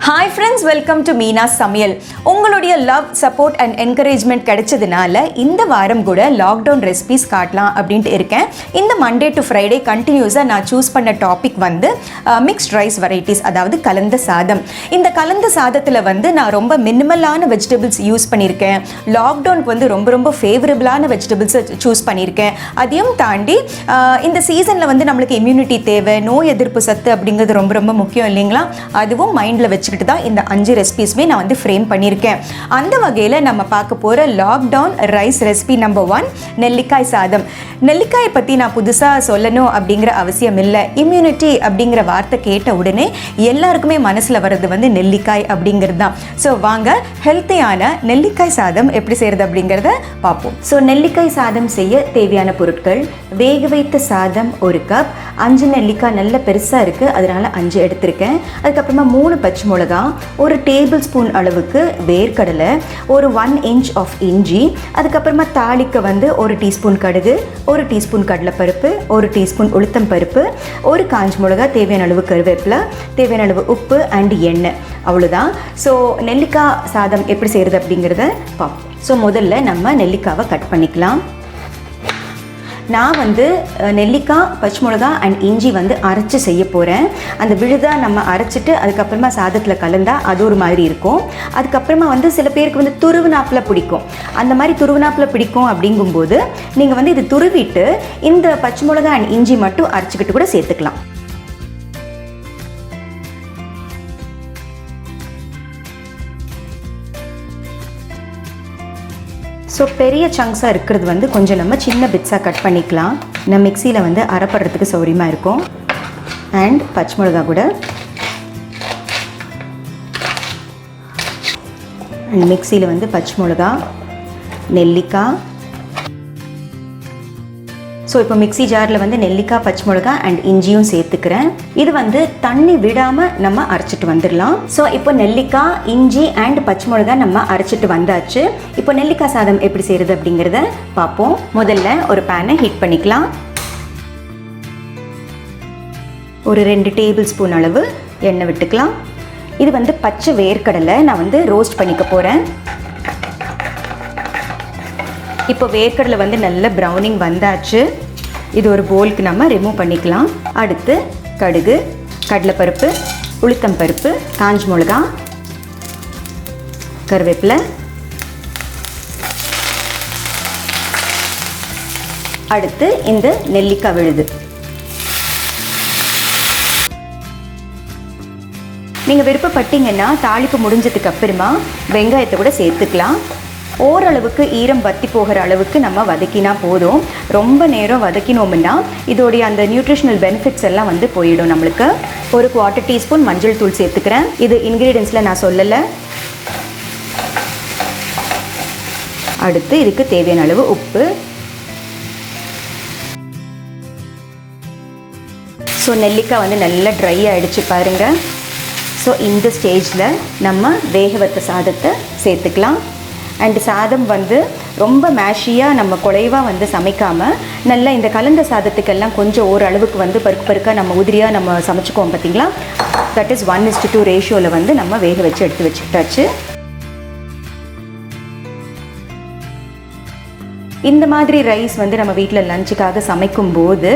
Hi friends, welcome to Meena Samayal. உங்களுடைய love support and encouragement கிடைச்சதுனால இந்த வாரம் கூட லாக்டவுன் ரெசிபிஸ் காட்டலாம் அப்படின்ட்டு இருக்கேன். இந்த மண்டே டு ஃப்ரைடே கண்டினியூஸாக நான் சூஸ் பண்ண டாபிக் வந்து மிக்ஸ்ட் ரைஸ் வெரைட்டிஸ், அதாவது கலந்த சாதம். இந்த கலந்த சாதத்தில் வந்து நான் ரொம்ப மினிமலான வெஜிடபிள்ஸ் யூஸ் பண்ணியிருக்கேன். லாக்டவுனுக்கு வந்து ரொம்ப ஃபேவரபிளான வெஜிடபிள்ஸை சூஸ் பண்ணியிருக்கேன். அதையும் தாண்டி இந்த சீசனில் வந்து நம்மளுக்கு இம்யூனிட்டி தேவை, நோய் எதிர்ப்பு சத்து அப்படிங்கிறது ரொம்ப முக்கியம் இல்லைங்களா? அதுவும் மைண்டில் வச்சுக்கிட்டு தான் இந்த 5 ரெசிபிஸுமே நான் வந்து ஃப்ரேம் பண்ணியிருக்கேன். அந்த வகையில் நம்ம பார்க்க போகிற லாக்டவுன் ரைஸ் ரெசிபி நம்பர் 1 நெல்லிக்காய் சாதம். நெல்லிக்காயை பற்றி நான் புதுசாக சொல்லணும் அப்படிங்கிற அவசியம் இல்லை. இம்யூனிட்டி அப்படிங்கிற வார்த்தை கேட்ட உடனே எல்லாருக்குமே மனசில் வர்றது வந்து நெல்லிக்காய் அப்படிங்கிறது தான். ஸோ வாங்க ஹெல்த்தியான நெல்லிக்காய் சாதம் எப்படி செய்கிறது அப்படிங்கிறத பார்ப்போம். ஸோ நெல்லிக்காய் சாதம் செய்ய தேவையான பொருட்கள்: வேக வைத்த சாதம் 1 கப், 5 நெல்லிக்காய் நல்ல பெருசாக இருக்குது அதனால் 5 எடுத்திருக்கேன். அதுக்கப்புறமா 3 பச்சை மிளகா, 1 டேபிள் ஸ்பூன் அளவுக்கு வேர்க்கடலை, ஒரு 1 இன்ச் ஆஃப் இஞ்சி, அதுக்கப்புறமா தாளிக்க வந்து 1 டீஸ்பூன் கடுகு, 1 டீஸ்பூன் கடலைப்பருப்பு, 1 டீஸ்பூன் உளுத்தம் பருப்பு, 1 காஞ்ச மிளகா, தேவையான அளவு கருவேப்பிலை, தேவையான அளவு உப்பு அண்ட் எண்ணெய், அவ்வளோதான். ஸோ நெல்லிக்காய் சாதம் எப்படி செய்கிறது அப்படிங்கிறத பார்ப்போம். ஸோ முதல்ல நம்ம நெல்லிக்காவை கட் பண்ணிக்கலாம். நான் வந்து நெல்லிக்காய், பச்சை மிளகா அண்ட் இஞ்சி வந்து அரைச்சி செய்ய போகிறேன். அந்த விழுதாக நம்ம அரைச்சிட்டு அதுக்கப்புறமா சாதத்தில் கலந்தால் அது ஒரு மாதிரி இருக்கும். அதுக்கப்புறமா வந்து சில பேருக்கு வந்து துருவினாப்பில் பிடிக்கும். அந்த மாதிரி துருவினாப்பில் பிடிக்கும் அப்படிங்கும்போது நீங்கள் வந்து இது துருவிட்டு இந்த பச்சை மிளகா அண்ட் இஞ்சி மட்டும் அரைச்சிக்கிட்டு கூட சேர்த்துக்கலாம். ஸோ பெரிய சங்க்ஸாக இருக்கிறது வந்து கொஞ்சம் நம்ம சின்ன பிட்ஸாக கட் பண்ணிக்கலாம். நம்ம மிக்சியில் வந்து அரைப்படுறதுக்கு சௌரியமாக இருக்கும். அண்ட் பச்சை மிளகா கூட அண்ட் மிக்சியில் வந்து பச்சை மிளகா, நெல்லிக்காய். ஸோ இப்போ மிக்சி ஜாரில் வந்து நெல்லிக்காய், பச்சை மிளகா அண்ட் இஞ்சியும் சேர்த்துக்கிறேன். இது வந்து தண்ணி விடாமல் நம்ம அரைச்சிட்டு வந்துடலாம். ஸோ இப்போ நெல்லிக்காய், இஞ்சி அண்ட் பச்சை மிளகா நம்ம அரைச்சிட்டு வந்தாச்சு. இப்போ நெல்லிக்காய் சாதம் எப்படி செய்கிறது அப்படிங்கிறத பார்ப்போம். முதல்ல ஒரு பேனை ஹீட் பண்ணிக்கலாம். ஒரு 2 டேபிள் ஸ்பூன் அளவு எண்ணெய் விட்டுக்கலாம். இது வந்து பச்சை வேர்க்கடலை நான் வந்து ரோஸ்ட் பண்ணிக்க போகிறேன். இப்போ வேர்க்கடலை வந்து நல்ல ப்ரௌனிங் வந்தாச்சு. இது ஒரு போலுக்கு நம்ம ரிமூவ் பண்ணிக்கலாம். அடுத்து கடுகு, கடலைப்பருப்பு, உளுத்தம் பருப்பு, காஞ்ச மிளகா, கருவேப்பிலை, அடுத்து இந்த நெல்லிக்காய் விழுது. நீங்கள் விருப்பப்பட்டீங்கன்னா தாளிப்பு முடிஞ்சதுக்கு அப்புறமா வெங்காயத்தை கூட சேர்த்துக்கலாம். ஓரளவுக்கு ஈரம் வற்றி போகிற அளவுக்கு நம்ம வதக்கினா போதும். ரொம்ப நேரம் வதக்கினோம்னா இதோடைய அந்த நியூட்ரிஷனல் பெனிஃபிட்ஸ் எல்லாம் வந்து போயிடும் நம்மளுக்கு. ஒரு 1/4 டீஸ்பூன் மஞ்சள் தூள் சேர்த்துக்கிறேன். இது இன்க்ரீடியன்ஸில் நான் சொல்லலை. அடுத்து இதுக்கு தேவையான அளவு உப்பு. ஸோ நெல்லிக்காய் வந்து நல்லா ட்ரை ஆகிடுச்சு பாருங்கள். ஸோ இந்த ஸ்டேஜில் நம்ம வேக வைத்த சாதத்தை சேர்த்துக்கலாம். அண்ட் சாதம் வந்து ரொம்ப மேஷியாக நம்ம குறைவாக வந்து சமைக்காமல் நல்லா இந்த கலந்த சாதத்துக்கெல்லாம் கொஞ்சம் ஓரளவுக்கு வந்து பருக்காக நம்ம உதிரியாக நம்ம சமைச்சிக்குவோம் பார்த்தீங்களா? தட் இஸ் 1:2 ரேஷியோவில் வந்து நம்ம வேக வச்சு எடுத்து வச்சுக்கிட்டாச்சு. இந்த மாதிரி ரைஸ் வந்து நம்ம வீட்டில் லஞ்சுக்காக சமைக்கும்போது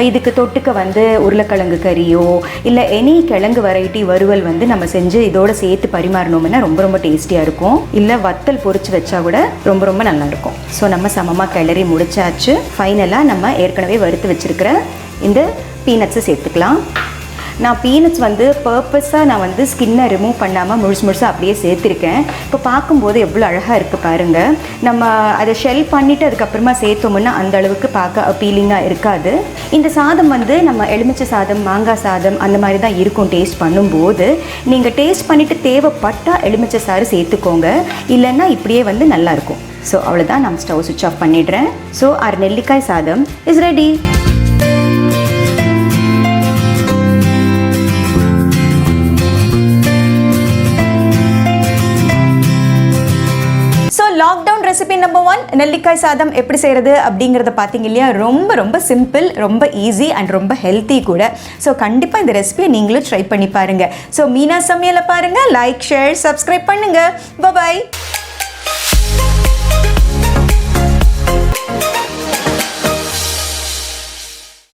இதுக்கு தொட்டுக்க வந்து உருளைக்கிழங்கு கறியோ இல்லை எனி கிழங்கு வெரைட்டி வறுவல் வந்து நம்ம செஞ்சு இதோட சேர்த்து பரிமாறினோம்னா ரொம்ப டேஸ்டியாக இருக்கும். இல்லை வத்தல் பொரிச்சு வச்சா கூட ரொம்ப நல்லாயிருக்கும். ஸோ நம்ம சமமாக கிளறி முடிச்சாச்சு. ஃபைனலாக நம்ம ஏற்கனவே வறுத்து வச்சுருக்கிற இந்த பீனட்ஸை சேர்த்துக்கலாம். நான் பீனட்ஸ் வந்து பர்பஸாக நான் வந்து ஸ்கின்னை ரிமூவ் பண்ணாமல் முழுசாக அப்படியே சேர்த்துருக்கேன். இப்போ பார்க்கும்போது எவ்வளோ அழகாக இருக்குது பாருங்கள். நம்ம அதை ஷெல் பண்ணிவிட்டு அதுக்கப்புறமா சேர்த்தோம்னா அந்த அளவுக்கு பார்க்க அப்பீலிங்காக இருக்காது. இந்த சாதம் வந்து நம்ம எலுமிச்சை சாதம், மாங்காய் சாதம் அந்த மாதிரி தான் இருக்கும். டேஸ்ட் பண்ணும்போது நீங்கள் டேஸ்ட் பண்ணிவிட்டு தேவைப்பட்டால் எலுமிச்சை சாறு சேர்த்துக்கோங்க, இல்லைன்னா இப்படியே வந்து நல்லாயிருக்கும். ஸோ அவ்வளோதான், நான் ஸ்டவ் சுவிட்ச் ஆஃப் பண்ணிடுறேன். ஸோ our நெல்லிக்காய் சாதம் is ready. Lockdown recipe number 1 நெல்லிக்காய் சாதம் எப்படி செய்கிறது அப்படிங்கிறத பார்த்தீங்க இல்லையா? ரொம்ப ரொம்ப சிம்பிள், ரொம்ப ஈஸி அண்ட் ரொம்ப ஹெல்த்தி கூட. ஸோ கண்டிப்பாக இந்த ரெசிபியை நீங்களும் ட்ரை பண்ணி பாருங்கள். ஸோ மீனா சமையலை பாருங்கள், லைக், ஷேர், சப்ஸ்கிரைப் பண்ணுங்கள். பாய்.